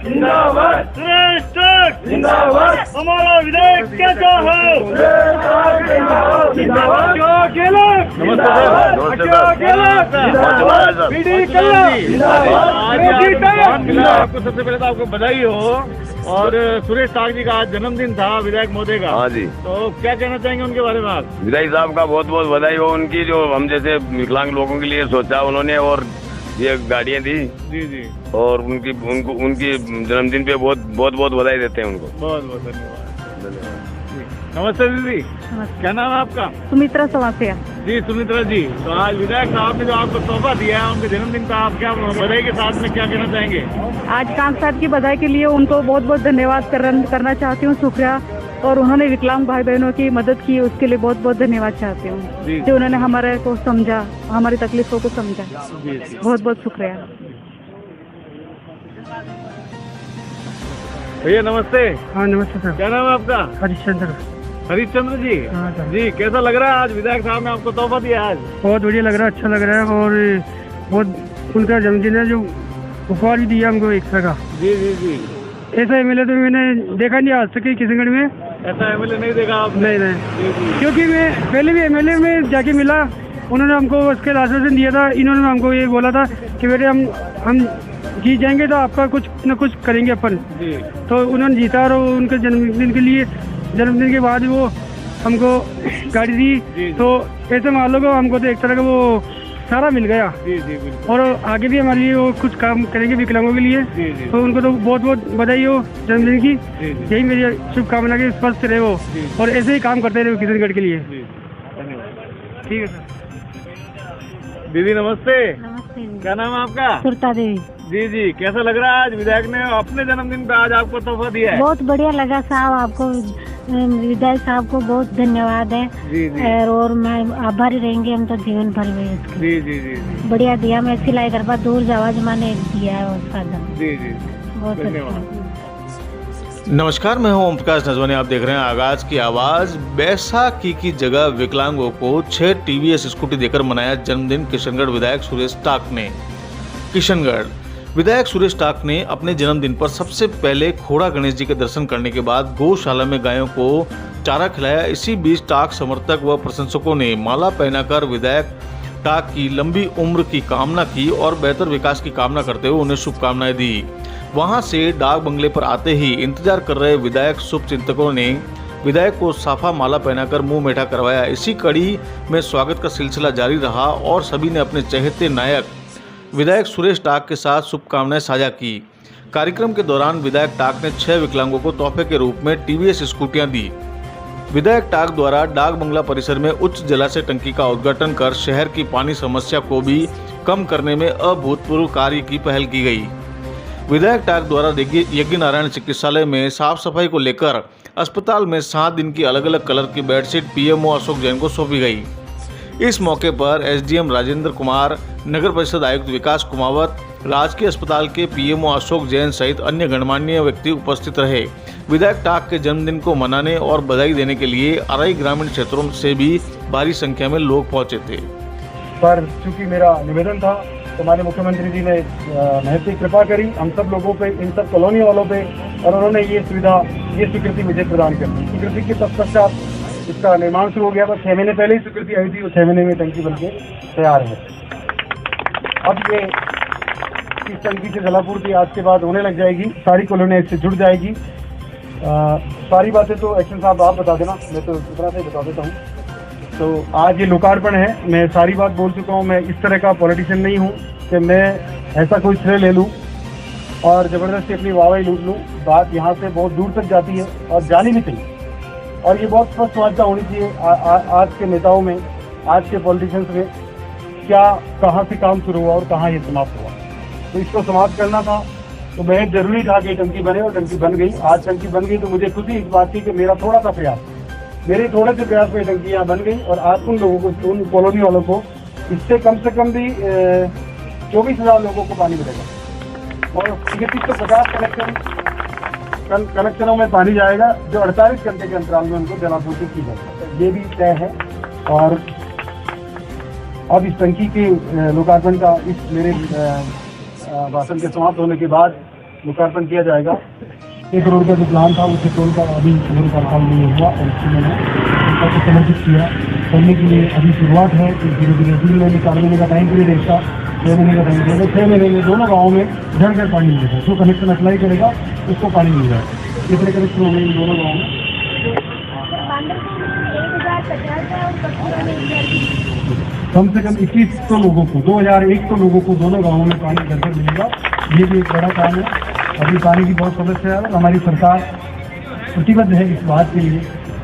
जिंदाबाद। सुरेश टाक जिंदाबाद। हमारा विधायक कैसा है? जिंदाबाद। नमस्ते आपको सबसे पहले तो आपको बधाई हो। और सुरेश टाक जी का आज जन्मदिन था, विधायक महोदय का। हाँ जी। तो क्या कहना चाहेंगे उनके बारे में आप? विधायक साहब का बहुत बहुत बधाई हो, उनकी जो हम जैसे विकलांग लोगों के लिए सोचा उन्होंने और ये गाड़ियाँ दी जी जी, और उनकी जन्मदिन पे बहुत बधाई देते हैं उनको। बहुत बहुत धन्यवाद। नमस्ते दीदी, क्या नाम है आपका? सुमित्रा सवासिया। जी सुमित्रा जी, तो आज विधायक साहब ने जो आपको तोहफा दिया है उनके जन्मदिन का, आप क्या बधाई के साथ में क्या कहना चाहेंगे? आज टाक साहब की बधाई के लिए उनको बहुत बहुत धन्यवाद करना चाहती हूँ, शुक्रिया। और उन्होंने विकलांग भाई बहनों की मदद की, उसके लिए बहुत बहुत धन्यवाद चाहती हूँ जो उन्होंने हमारे को समझा, हमारी तकलीफों को समझा। बहुत बहुत शुक्रिया। भैया नमस्ते। हाँ नमस्ते सर। क्या नाम है आपका? हरिश्चंद्र। हरिश्चंद्र जी। हाँ सर। जी, कैसा लग रहा है आज विधायक साहब ने आपको तोहफा दिया आज? बहुत बढ़िया लग रहा है, अच्छा लग रहा है। और बहुत उनका जन्मदिन है, जो उपहार भी दिया हमको एक तरह का। जी जी जी। ऐसा एमएलए तो मैंने देखा नहीं आज तक किशनगढ़ में। ऐसा एमएलए नहीं देखा आपने? नहीं। जी जी। क्योंकि मैं पहले भी एमएलए में जाके मिला, उन्होंने हमको उसके आश्वासन दिया था। इन्होंने हमको ये बोला था कि बेटे हम जीत जाएंगे तो आपका कुछ न कुछ करेंगे अपन। जी। तो उन्होंने जीता और उनके जन्मदिन के बाद वो हमको गाड़ी दी। तो ऐसे मान लो हमको तो एक तरह का वो सारा मिल गया। जी जी बिल्कुल। और आगे भी हमारे लिए वो कुछ काम करेंगे विकलांगों के लिए। जी जी। तो उनको तो बहुत बहुत बधाई हो जन्मदिन की। जी जी। यही मेरी शुभकामना की, स्वस्थ रहे वो और ऐसे ही काम करते रहे किशनगढ़ के लिए। जी धन्यवाद। ठीक है सर। दीदी नमस्ते। नमस्ते। क्या नाम है आपका? सुरता देवी। जी जी, कैसा लग रहा है आज विधायक ने अपने जन्मदिन पे आज आपको तोहफा दिया है? बहुत बढ़िया लगा साहब, आपको विधायक साहब को बहुत धन्यवाद है। जी जी। और मैं आभारी रहेंगे हम तो जीवन भर में इसके। जी जी जी। बढ़िया दिया, मैं सिलाई कर पा दूर जावाज मैंने दिया है उसका जन्म। जी जी बहुत धन्यवाद। नमस्कार, मैं हूं ओम प्रकाश नजवानी। आप देख रहे हैं आगाज की आवाज। बैसाखी की जगह विकलांगों को 6 टीवीएस स्कूटी देकर मनाया जन्मदिन किशनगढ़ विधायक सुरेश टाक ने। किशनगढ़ विधायक सुरेश टाक ने अपने जन्मदिन पर सबसे पहले खोड़ा गणेश जी के दर्शन करने के बाद गौशाला में गायों को चारा खिलाया। इसी बीच टाक समर्थक व प्रशंसकों ने माला पहनाकर विधायक टाक की लंबी उम्र की कामना की और बेहतर विकास की कामना करते हुए उन्हें शुभकामनाएं दी। वहां से डाक बंगले पर आते ही इंतजार कर रहे विधायक शुभचिंतकों ने विधायक को साफा माला पहनाकर मुंह मीठा करवाया। इसी कड़ी में स्वागत का सिलसिला जारी रहा और सभी ने अपने चहेते नायक विधायक सुरेश टाक के साथ शुभकामनाएं साझा की। कार्यक्रम के दौरान विधायक टाक ने 6 विकलांगों को तोहफे के रूप में टीवीएस स्कूटियां दी। विधायक टाक द्वारा डाक बंगला परिसर में उच्च जलाशय टंकी का उद्घाटन कर शहर की पानी समस्या को भी कम करने में अभूतपूर्व कार्य की पहल की गई। विधायक टाक द्वारा यज्ञ नारायण चिकित्सालय में साफ सफाई को लेकर अस्पताल में 7 दिन की अलग अलग कलर की बेडशीट पीएमओ अशोक जैन को सौंपी गई। इस मौके पर एसडीएम राजेंद्र कुमार, नगर परिषद आयुक्त विकास कुमावत, राजकीय अस्पताल के पीएमओ अशोक जैन सहित अन्य गणमान्य व्यक्ति उपस्थित रहे। विधायक टाक के जन्मदिन को मनाने और बधाई देने के लिए अराई ग्रामीण क्षेत्रों से भी भारी संख्या में लोग पहुंचे थे। पर चूंकि मेरा निवेदन था तो हमारे मुख्यमंत्री जी ने महती कृपा करी हम सब लोगों पे, इन सब कॉलोनी वालों पे, और उन्होंने ये स्वीकृति मुझे प्रदान कर दी। स्वीकृति के तत्पश्चात इसका निर्माण शुरू हो गया था। 6 महीने पहले ही स्वीकृति आई थी और 6 महीने में टंकी बनके तैयार है। अब ये इस टंकी से जलापूर्ति आज के बाद होने लग जाएगी, सारी कॉलोनी इससे जुड़ जाएगी। सारी बातें तो एक्शन साहब आप बता देना, मैं तो इतना से बता देता हूँ। तो आज ये लोकार्पण है, मैं सारी बात बोल चुका हूँ। मैं इस तरह का पॉलिटिशियन नहीं हूँ कि मैं ऐसा कोई श्रेय ले लूँ और ज़बरदस्ती अपनी वाहवाही लूट लूँ। बात यहाँ से बहुत दूर तक जाती है और जानी भी चाहिए, और ये बहुत स्पष्ट वार्ता होनी चाहिए आज के नेताओं में, आज के पॉलिटिशियंस में, क्या कहाँ से काम शुरू हुआ और कहाँ ये समाप्त हुआ। तो इसको समाप्त करना था तो बेहद जरूरी था कि टंकी बने, और टंकी बन गई। आज टंकी बन गई तो मुझे खुशी इस बात की कि मेरा थोड़ा सा प्रयास, मेरे थोड़े से प्रयास में टंकी यहाँ बन गई। और आज उन लोगों को, उन कॉलोनी वालों को इससे कम से कम भी 24,000 लोगों को पानी मिलेगा। और 50 कनेक्शनों में पानी जाएगा जो 48 घंटे के अंतराल में उनको जलापूर्ति की जाएगी, ये भी तय है। और अब इस टंकी के लोकार्पण का, इस मेरे भाषण के समाप्त होने के बाद लोकार्पण किया जाएगा। 1 करोड़ का जो प्लान था उस पेट्रोल का अभी मेरे कार्यकाल में ये हुआ और इसको मैंने सरकार को समर्पित किया। करने के लिए अभी शुरुआत है कि धीरे धीरे 3 महीने 4 महीने का टाइम पीरियड इसका, 6 महीने का टाइम पीरियड, 6 महीने में दोनों गाँव में घर घर पानी मिलेगा। जो कनेक्शन अप्लाई करेगा उसको पानी मिल जाएगा। इतने कनेक्शन हो गए इन दोनों गाँव में। कम से कम 2100 लोगों को, 2100 लोगों को दोनों गाँवों में पानी घर घर मिलेगा। ये भी एक बड़ा काम है। अभी पानी की बहुत समस्या है और हमारी सरकार प्रतिबद्ध है इस बात के लिए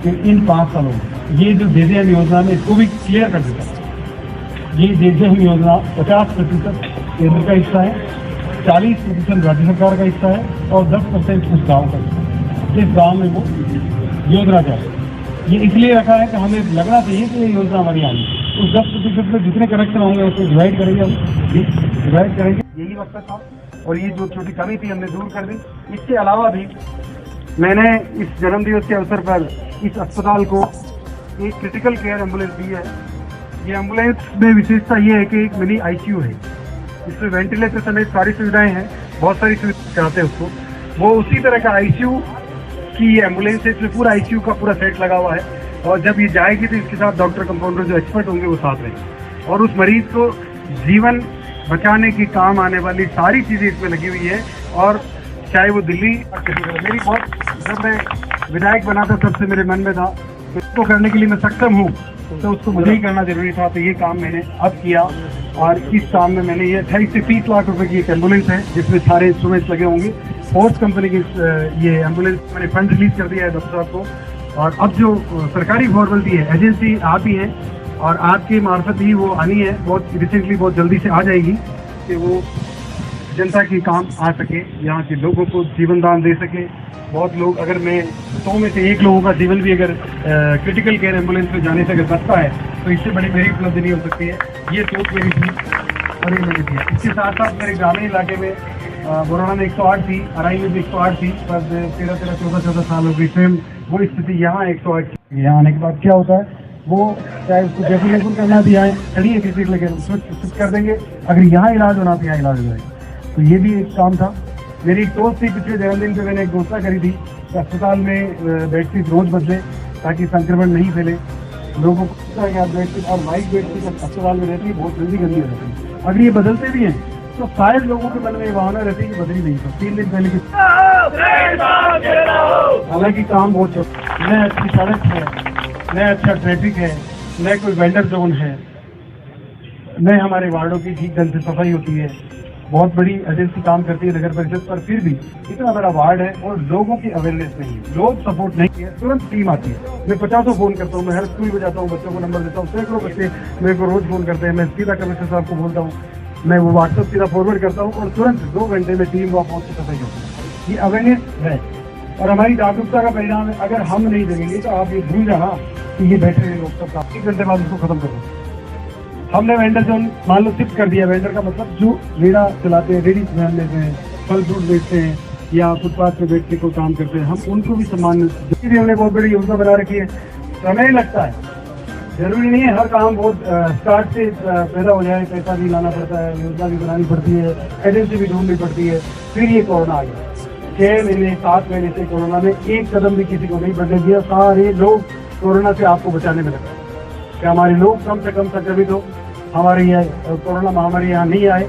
कि इन 5 सालों में ये जो दे दे योजना में इसको भी क्लियर कर देता है। ये दे दे योजना 50% केंद्र का हिस्सा है, 40% राज्य सरकार का हिस्सा है और 10% उस गाँव का हिस्सा है। जिस गाँव में वो योजना जाए, ये इसलिए रखा है कि हमें लगना चाहिए कि ये योजना हमारी आनी है। उस 10% में जितने कनेक्शन होंगे उसको डिवाइड करेंगे, हम डिवाइड करेंगे। यही वक्त था और ये जो छोटी कमी थी हमने दूर कर दी। इसके अलावा भी मैंने इस जन्मदिवस के अवसर पर इस अस्पताल को एक क्रिटिकल केयर एम्बुलेंस दी है। ये एम्बुलेंस में विशेषता ये है कि एक मिनी ICU है, इसमें वेंटिलेटर समेत सारी सुविधाएं हैं, बहुत सारी सुविधाएं चाहते हैं उसको। वो उसी तरह का ICU की एम्बुलेंस है, इसमें पूरा ICU का पूरा सेट लगा हुआ है और जब ये जाएगी तो इसके साथ डॉक्टर कंपाउंडर जो एक्सपर्ट होंगे वो साथ रहेंगे और उस मरीज को जीवन बचाने के काम आने वाली सारी चीज़ें इसमें लगी हुई है। और चाहे वो दिल्ली, मेरी बहुत, जब मैं विधायक बना था तब से मेरे मन में था कि इसको करने के लिए मैं सक्षम हूँ तो उसको मुझे ही करना जरूरी था। तो ये काम मैंने अब किया और इस काम में मैंने ये 28 से 30 लाख रुपए की एक एम्बुलेंस है जिसमें सारे इंस्ट्रूमेंट्स लगे होंगे। फोर्स कंपनी की ये एम्बुलेंस मैंने फंड रिलीज कर दिया है डॉक्टर साहब को और अब जो सरकारी फॉर्मेलिटी है, एजेंसी आप ही हैं और आपके मार्फत ही वो आनी है, बहुत रिसेंटली, बहुत जल्दी से आ जाएगी कि वो जनता के काम आ सके, यहाँ के लोगों को जीवन दान दे सके। बहुत लोग, अगर मैं 100 में से 1 लोगों का जीवन भी अगर क्रिटिकल केयर एम्बुलेंस में जाने से अगर बचता है तो इससे बड़ी मेरी उपलब्धि नहीं हो सकती है। ये सोच मेरी थी और ये मेरी थी। इसके साथ साथ मेरे ग्रामीण इलाके में बोराना में 108 थी, अराई में भी 108 थी, पर 13-14 साल हो गई। सेम वो स्थिति यहाँ 108। यहाँ आने के बाद क्या होता है, वो चाहे उसको डेफिनेशन करना भी आए, खड़ी है किसी को लेकर स्विच कर देंगे, अगर यहाँ इलाज होना तो यहाँ इलाज हो जाएगा। तो ये भी एक काम था। मेरी एक दोस्त थी, पिछले जन्मदिन पे मैंने एक घोषणा करी थी कि अस्पताल में बेडशीट रोज बदले ताकि संक्रमण नहीं फैले। लोगों को पता है कि आप बेडशीट और वाइट बेडशीट अस्पताल में रहती है, बहुत जल्दी गंदी हो जाती है। अगर ये बदलते भी हैं तो शायद लोगों के मन में ये भावना रहती है कि बदली नहीं। तो 3 दिन पहले की, हालांकि काम बहुत छोटा, न अच्छी सड़क है, न अच्छा ट्रैफिक है, न कोई वेंडर जोन है, न हमारे वार्डों की ठीक ढंग से सफाई होती है। बहुत बड़ी एजेंसी काम करती है नगर परिषद, पर फिर भी इतना बड़ा वार्ड है और लोगों की अवेयरनेस नहीं है, लोग सपोर्ट नहीं है। तुरंत टीम आती है, मैं 50 फोन करता हूँ, मैं हर स्कूल में जाता हूँ, बच्चों को नंबर देता हूँ, सैकड़ों बच्चे मेरे को रोज फोन करते हैं। मैं सीधा कमिश्नर साहब को बोलता हूँ, मैं वो व्हाट्सएप सीधा फॉरवर्ड करता हूँ और तुरंत 2 घंटे में टीम वहाँ पहुँच के सफाई होती है। ये अवेयरनेस है और हमारी जागरूकता का परिणाम है। अगर हम नहीं देंगे तो आप ये भूल जाना कि ये बैठे हुए लोग सब 1 घंटे बाद उसको खत्म करो। हमने वेंडर जोन मान लो शिफ्ट कर दिया। वेंडर का मतलब जो रेड़ा चलाते हैं, रेडी लेते हैं, फल फ्रूट बेचते हैं या फुटपाथ पे बैठ के कोई काम करते हैं, हम उनको भी सम्मान। हमने बहुत बड़ी योजना बना रखी है। समय लगता है, जरूरी नहीं है हर काम बहुत स्टार्ट से पैदा हो जाए। पैसा भी लाना पड़ता है, योजना भी बनानी पड़ती है, एजेंसी भी ढूंढनी पड़ती है। फिर ये कोरोना आ गया, 6 महीने 7 महीने से कोरोना में एक कदम भी किसी को नहीं बढ़ने दिया। सारे लोग कोरोना से आपको बचाने में लगे कि हमारे लोग कम से कम संक्रमित हो, हमारे यहाँ कोरोना महामारी यहाँ नहीं आए।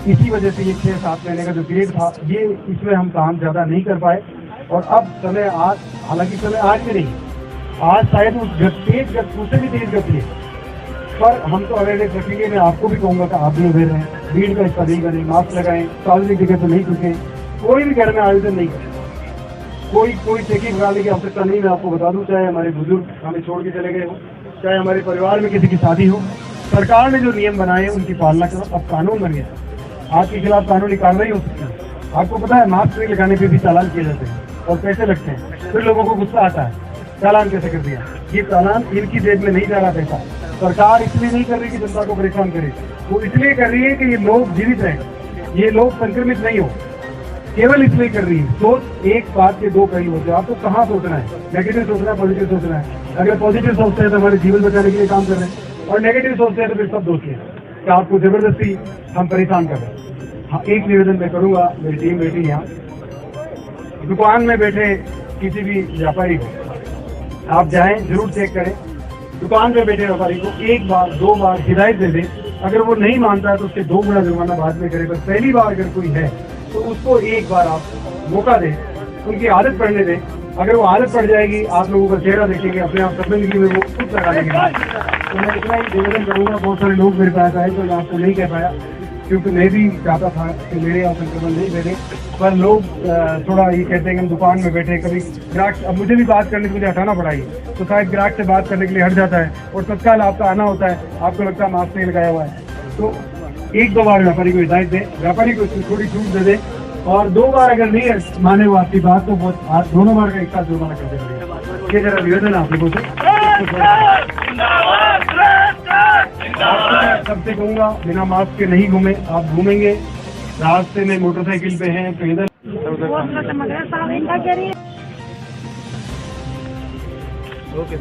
इसी वजह से ये 6-7 महीने का जो पीरियड था, ये इसमें हम काम ज़्यादा नहीं कर पाए। और अब समय आज, हालांकि समय आज भी नहीं, आज शायद उस तेज गति, उससे भी तेज गति है, पर हम तो अवेयरनेस रखेंगे। मैं आपको भी कहूँगा कि आप भी अवेयर रहें, भीड़ का हिस्सा नहीं करें, मास्क लगाएं, सार्वजनिक जगह पर नहीं थूकें, कोई भी घर में आयोजन नहीं करें, कोई चेकिंग कराने की आवश्यकता नहीं। मैं आपको बता दूं, चाहे हमारे बुजुर्ग हमें छोड़ के चले गए हो, चाहे हमारे परिवार में किसी की शादी हो, सरकार ने जो नियम बनाए उनकी पालना करो। अब कानून बन गया, आपके खिलाफ कानूनी कार्रवाई हो सकती है। आपको पता है मास्क नहीं लगाने पे भी चालान किए जाते हैं और पैसे लगते हैं। फिर लोगों को गुस्सा आता है, चालान कैसे कर दिया। ये चालान इनकी जेब में नहीं जा रहा पैसा। सरकार इसलिए नहीं कर रही कि जनता को परेशान करे, वो इसलिए कर रही है कि ये लोग जीवित रहें, ये लोग संक्रमित नहीं हो, केवल इसलिए कर रही है। सोच एक बात के 2 पहलू होते हैं। आपको कहाँ सोचना है, नेगेटिव सोचना है, पॉजिटिव सोचना है। अगर पॉजिटिव सोचते हैं तो हमारे जीवन बचाने के लिए काम कर रहे हैं, और नेगेटिव सोचते हैं तो फिर सब दोषी है कि आपको जबरदस्ती हम परेशान कर रहे हैं। हाँ, एक निवेदन मैं करूंगा, मेरी टीम बैठी यहाँ, दुकान में बैठे किसी भी व्यापारी को आप जाएं, जरूर चेक करें। दुकान में बैठे व्यापारी को एक बार 2 बार हिदायत दे दें, अगर वो नहीं मानता है तो उसके 2 गुना जुर्माना बाद में करे। पर पहली बार अगर कोई है तो उसको एक बार आप मौका दें, उनकी आदत पड़ने दें। अगर वो आदत पड़ जाएगी, आप लोगों का चेहरा देखेंगे, अपने आप शर्मिंदगी में वो खुद लगा लेंगे। तो मैं इतना ही निवेदन करूंगा। बहुत सारे लोग मेरे पास आए तो मैं आपको नहीं कह पाया, क्योंकि मैं भी चाहता था कि मेरे यहाँ संक्रमण नहीं फैले, पर लोग थोड़ा ये कहते हैं कि हम दुकान में बैठे, कभी ग्राहक, अब मुझे भी बात करने के लिए हटाना पड़ा, तो शायद ग्राहक से बात करने के लिए हट जाता है और तत्काल आपका आना होता है, आपको लगता है मास्क नहीं लगाया हुआ है। तो 1-2 बार व्यापारी को हिदायत दें, व्यापारी को थोड़ी छूट दे दें, और 2 बार अगर नहीं माने वो आपकी बात तो बहुत दोनों बार का एक साथ जुर्माना कर देंगे। ये जरा निवेदन आप लोगों से सबसे कहूँगा, बिना मास्क के नहीं घूमे। आप घूमेंगे रास्ते में, मोटरसाइकिल पे हैं, पैदल। ओके।